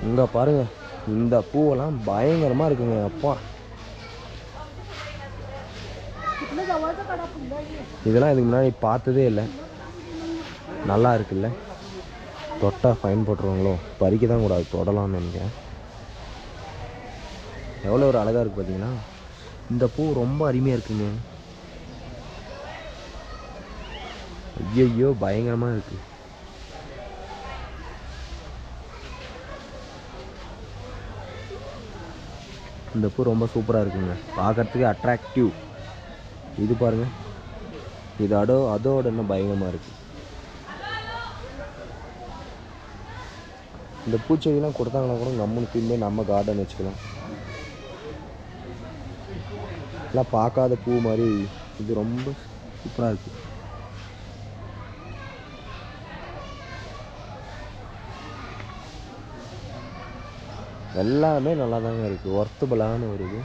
இங்கே பாருங்க, இந்த பூவெல்லாம் பயங்கரமாக இருக்குங்க. அப்பா, இதெல்லாம் இதுக்கு முன்னாடி பார்த்ததே இல்லை. நல்லா இருக்குல்ல. தொட்டா ஃபைன் போட்டுருவாங்களோ, பறிக்க தான் கூடாது, தொடலாம்னு நினைக்கிறேன். எவ்வளோ ஒரு அழகாக இருக்குது பார்த்தீங்கன்னா. இந்த பூ ரொம்ப அருமையாக இருக்குங்க. ஐயோ பயங்கரமாக இருக்குது. இந்த பூ ரொம்ப சூப்பராக இருக்குங்க, பார்க்குறதுக்கு அட்ராக்டிவ். இது பாருங்கள், இது அதோட இன்னும் பயங்கரமாக இருக்குது. இந்த பூச்செடிலாம் கொடுத்தாங்கன்னா கூட நம்மளுக்கு திரும்பி நம்ம கார்டன் வச்சுக்கலாம். எல்லாம் பார்க்காத பூ மாதிரி இது ரொம்ப சூப்பராக இருக்குது. எல்லாமே நல்லா தாங்க இருக்குது, ஒர்த்தபுளான ஒரு இது.